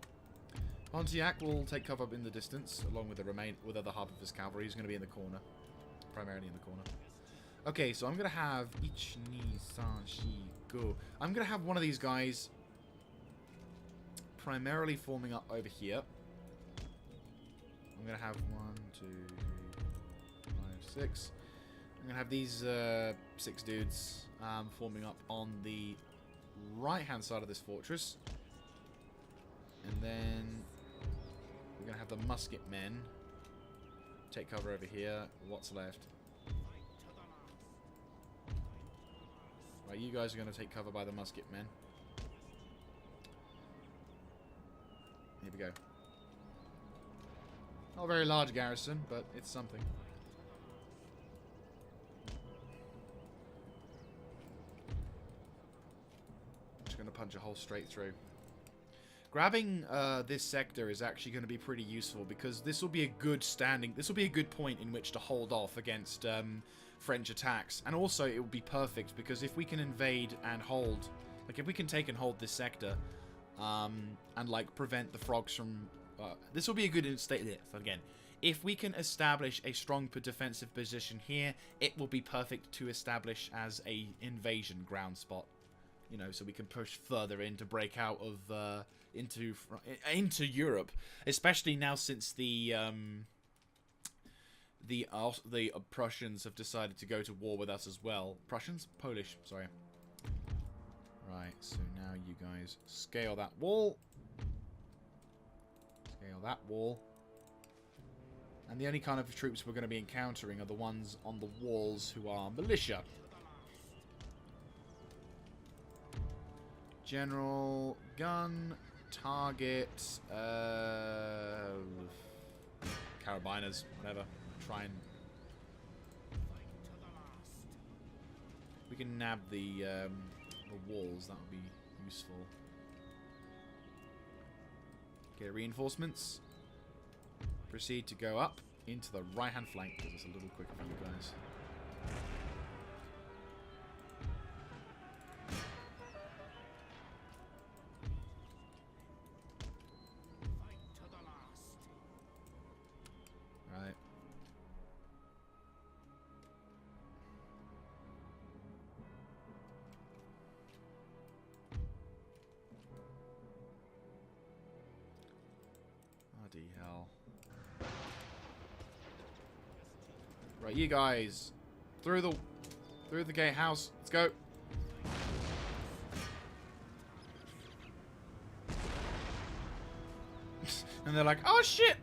Pontiac will take cover in the distance, along with the other half of his cavalry. He's going to be in the corner, primarily in the corner. Okay, so I'm going to have Ich Ni San Shi Go. I'm going to have one of these guys primarily forming up over here. I'm going to have 1, 2, 3, 5, 6. I'm going to have these 6 dudes forming up on the right-hand side of this fortress. And then we're going to have the musket men take cover over here. What's left? Right, you guys are going to take cover by the musket men. Here we go. Not a very large garrison, but it's something. Just going to punch a hole straight through. Grabbing this sector is actually going to be pretty useful because this will be a good standing. This will be a good point in which to hold off against French attacks, and also it will be perfect because if we can invade and hold, like if we can take and hold this sector, and like prevent the frogs from. This will be a good state again. If we can establish a strong defensive position here, it will be perfect to establish as a invasion ground spot. You know, so we can push further in to break out of into Europe, especially now since the Prussians have decided to go to war with us as well. Prussians? Polish, sorry. Right, so now you guys scale that wall. Scale that wall. And the only kind of troops we're going to be encountering are the ones on the walls who are militia. General, gun, target, carabiners, whatever. Try and... We can nab the walls, that would be useful. Okay, reinforcements. Proceed to go up into the right-hand flank because it's a little quicker for you guys. Right. Bloody hell. Right, you guys, through the gatehouse. Let's go. And they're like, "Oh shit!"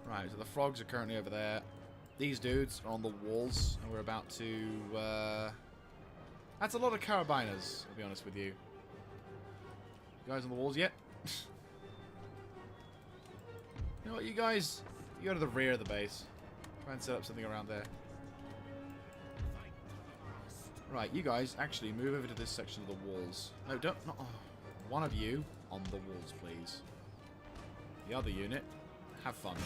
Right, so the frogs are currently over there. These dudes are on the walls, and we're about to... That's a lot of carabiners, I'll be honest with you. You guys on the walls yet? You know what, you guys... You go to the rear of the base. Try and set up something around there. Right, you guys actually move over to this section of the walls. No, don't... Not, oh, one of you on the walls, please. The other unit, have fun.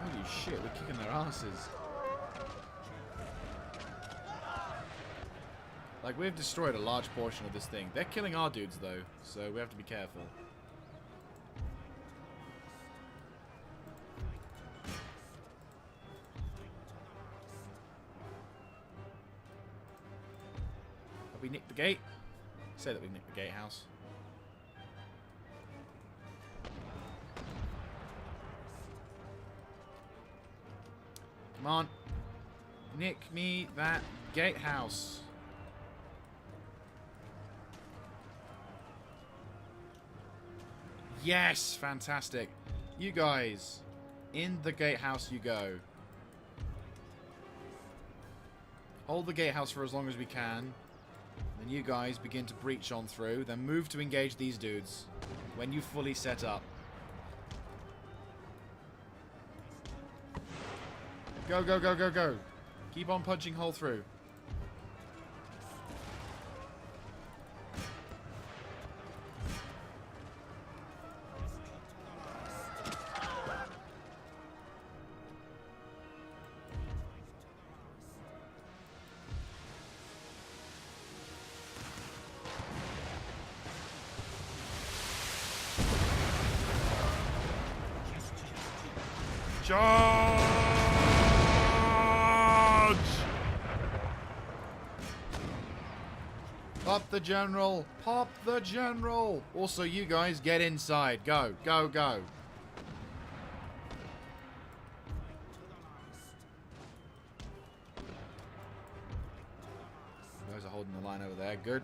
Holy shit, we're kicking their asses. Like, we've destroyed a large portion of this thing. They're killing our dudes, though, so we have to be careful. Have we nicked the gate? Say that we nicked the gatehouse. Come on. Nick me that gatehouse. Yes! Fantastic. You guys, in the gatehouse you go. Hold the gatehouse for as long as we can. Then you guys begin to breach on through. Then move to engage these dudes when you fully set up. Go, go, go, go, go. Keep on punching hole through. Charge! Pop the general! Pop the general! Also, you guys, get inside. Go, go, go. You guys are holding the line over there. Good.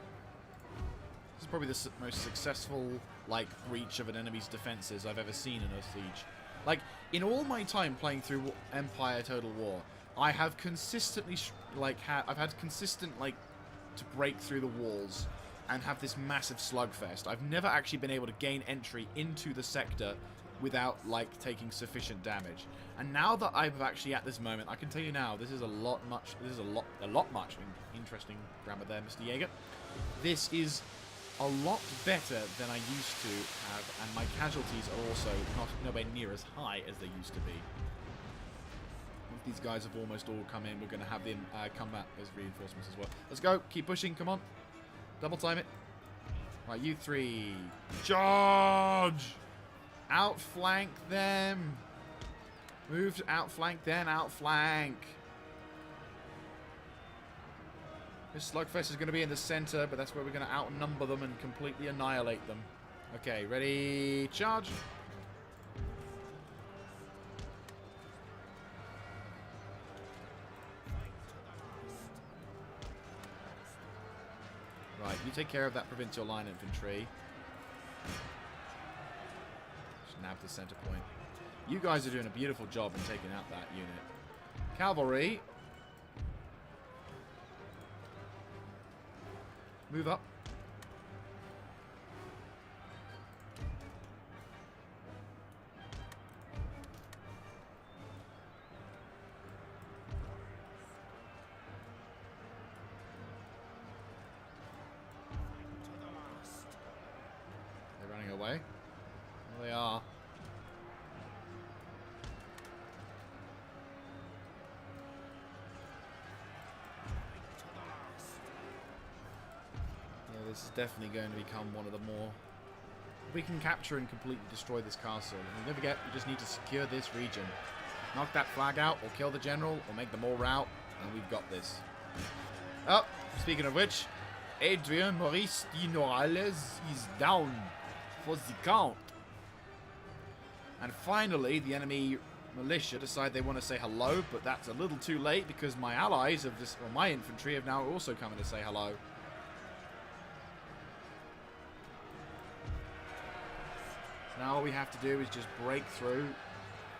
This is probably the most successful, like, breach of an enemy's defenses I've ever seen in a siege. Like, in all my time playing through Empire Total War, I have consistently, I've had consistent, like, to break through the walls and have this massive slugfest. I've never actually been able to gain entry into the sector without, like, taking sufficient damage. And now that I'm actually at this moment, I can tell you now, this is a lot much interesting grammar there, Mr. Jaeger. This is a lot better than I used to have, and my casualties are also nowhere near as high as they used to be. Once these guys have almost all come in, we're going to have them come back as reinforcements as well. Let's go. Keep pushing. Come on. Double time it. Right, you three. Charge! Outflank them. Move to outflank, then outflank. This slugfest is going to be in the center, but that's where we're going to outnumber them and completely annihilate them. Okay, ready, charge. Right, you take care of that provincial line infantry. Just nab the center point. You guys are doing a beautiful job in taking out that unit. Cavalry. Move up. They're running away. Well, they are. This is definitely going to become one of the more... We can capture and completely destroy this castle. And don't forget, we just need to secure this region. Knock that flag out, or kill the general, or make them all rout, and we've got this. Oh, speaking of which, Adrian Maurice de Norales is down for the count. And finally, the enemy militia decide they want to say hello, but that's a little too late because my allies of this, or my infantry, have now also come in to say hello. Now all we have to do is just break through.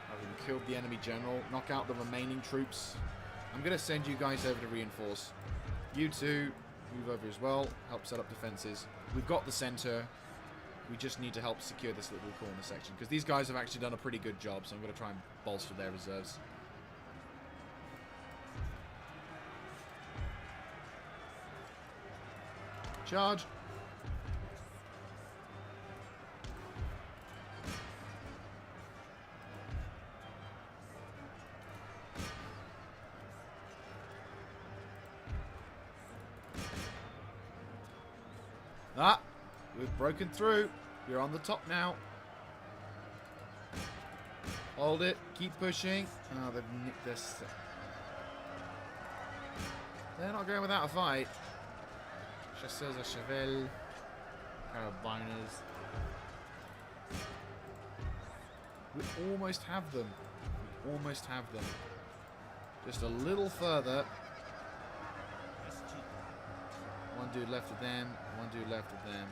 I've killed the enemy general, knock out the remaining troops. I'm going to send you guys over to reinforce. You two, move over as well, help set up defenses. We've got the center. We just need to help secure this little corner section, because these guys have actually done a pretty good job, so I'm going to try and bolster their reserves. Charge! Ah, we've broken through. You're on the top now. Hold it. Keep pushing. Oh, they've nicked this. They're not going without a fight. Chasseurs à cheval. Carabiners. We almost have them. We almost have them. Just a little further. One dude left of them, one dude left of them.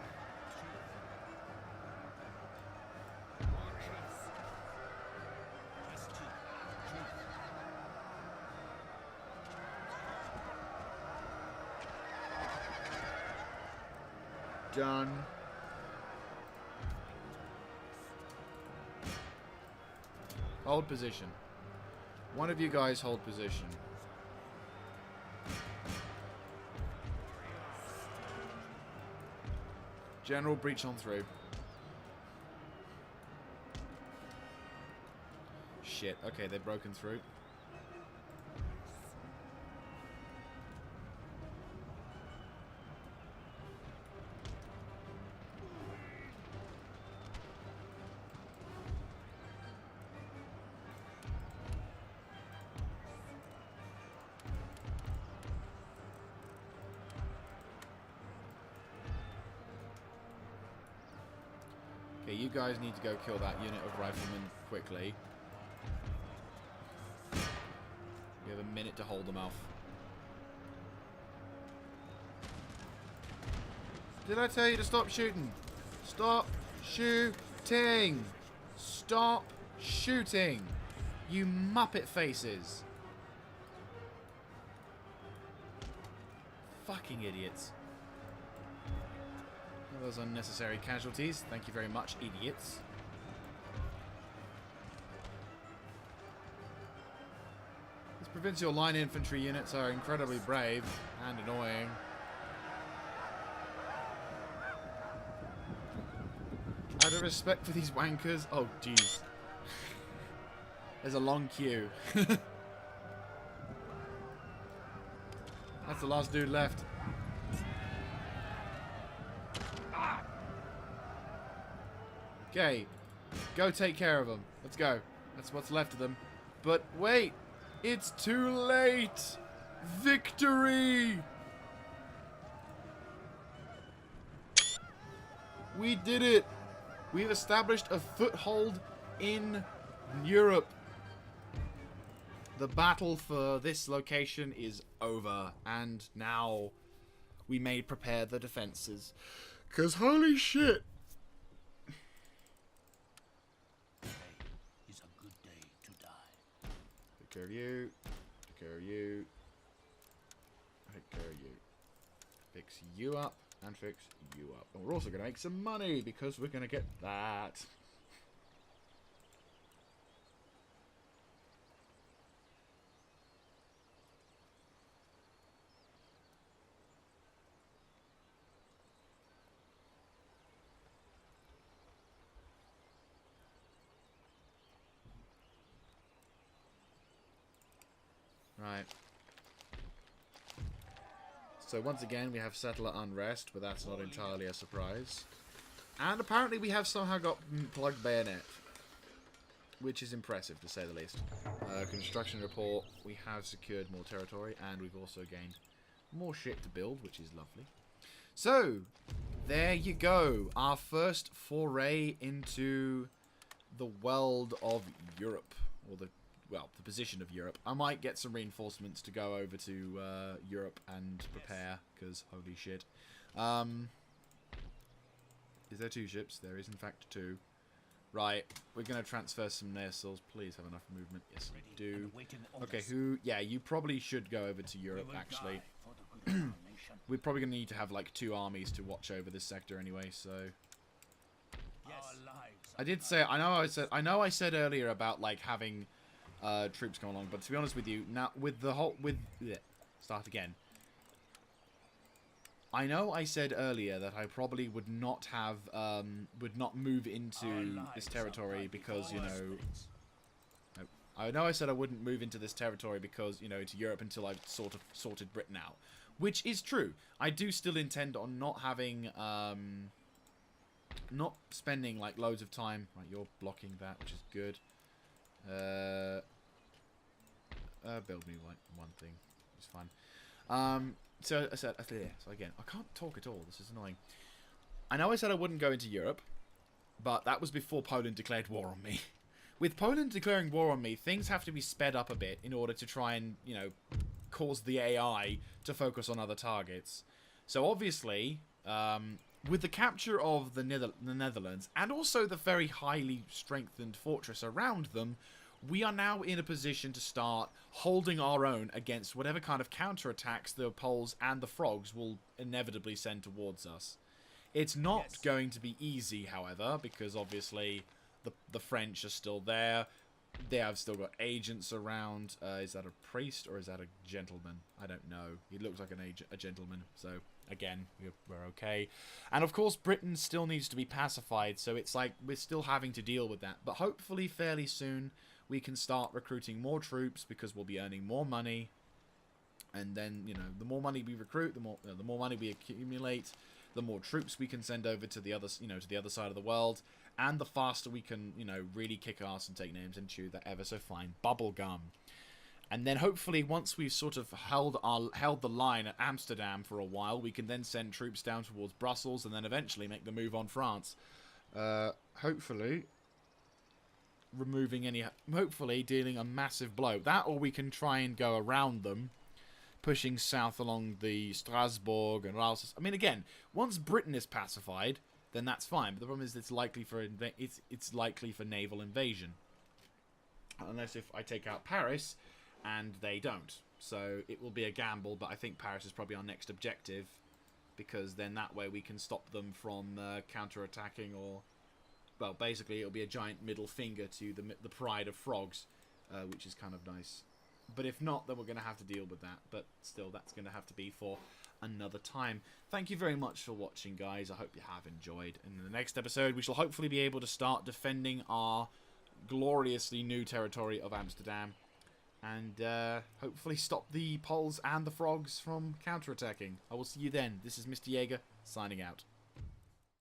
Done. Hold position. One of you guys hold position. General, breach on through. Shit. Okay, they've broken through. Okay, you guys need to go kill that unit of riflemen quickly. We have a minute to hold them off. Did I tell you to stop shooting? Stop shooting! Stop shooting! You Muppet faces! Fucking idiots. All those unnecessary casualties. Thank you very much, idiots. These provincial line infantry units are incredibly brave and annoying. Out of respect for these wankers. Oh, jeez. There's a long queue. That's the last dude left. Okay, go take care of them. Let's go. That's what's left of them. But wait, it's too late. Victory! We did it. We've established a foothold in Europe. The battle for this location is over, and now we may prepare the defenses. 'Cause holy shit. Is a good day to die. Take care of you. Take care of you. Take care of you. Fix you up and fix you up. And we're also going to make some money because we're going to get that. Right. So once again, we have settler unrest, but that's not entirely a surprise. And apparently we have somehow got plugged bayonet, which is impressive to say the least. Construction report, we have secured more territory, and we've also gained more shit to build, which is lovely. So, there you go. Our first foray into the world of Europe, or the position of Europe. I might get some reinforcements to go over to Europe and prepare, because holy shit. Is there 2 ships? There is in fact 2. Right, we're going to transfer some narsals. Please have enough movement. Yes, we do. Okay, yeah, you probably should go over to Europe, actually. We're probably going to need to have like 2 armies to watch over this sector anyway, so... I did say, I know I said earlier about like having troops come along, but to be honest with you, now with the whole start again. I know I said earlier that I probably would not have would not move into this territory because, you know, I know I said I wouldn't move into this territory because, you know, to Europe until I've sort of sorted Britain out, which is true. I do still intend on not having not spending like loads of time. Right, you're blocking that, which is good. Build me like 1 thing. It's fine. So I said, so again, I can't talk at all. This is annoying. I know I said I wouldn't go into Europe, but that was before Poland declared war on me. With Poland declaring war on me, things have to be sped up a bit in order to try and, you know, cause the AI to focus on other targets. So obviously, with the capture of the Netherlands, and also the very highly strengthened fortress around them, we are now in a position to start holding our own against whatever kind of counterattacks the Poles and the Frogs will inevitably send towards us. It's not going to be easy, however, because obviously the French are still there. They have still got agents around. Is that a priest or is that a gentleman? I don't know. He looks like a gentleman, so again, we're okay. And of course, Britain still needs to be pacified, so it's like we're still having to deal with that. But hopefully, fairly soon, we can start recruiting more troops because we'll be earning more money. And then, you know, the more money we recruit, the more money we accumulate, the more troops we can send over to the other, to the other side of the world, and the faster we can, really kick ass and take names and chew that ever so fine bubble gum. And then hopefully, once we've sort of held the line at Amsterdam for a while, we can then send troops down towards Brussels and then eventually make the move on France. Hopefully, hopefully dealing a massive blow. That, or we can try and go around them, pushing south along the Strasbourg and Ralses. I mean, again, once Britain is pacified, then that's fine. But the problem is, it's likely for naval invasion, unless if I take out Paris, and they don't. So it will be a gamble. But I think Paris is probably our next objective, because then that way we can stop them from counter-attacking, or, well, basically it'll be a giant middle finger to the pride of frogs, which is kind of nice. But if not, then we're going to have to deal with that. But still, that's going to have to be for another time. Thank you very much for watching, guys. I hope you have enjoyed. And in the next episode, we shall hopefully be able to start defending our gloriously new territory of Amsterdam. And hopefully stop the Poles and the frogs from counterattacking. I will see you then. This is Mr. Jaeger, signing out.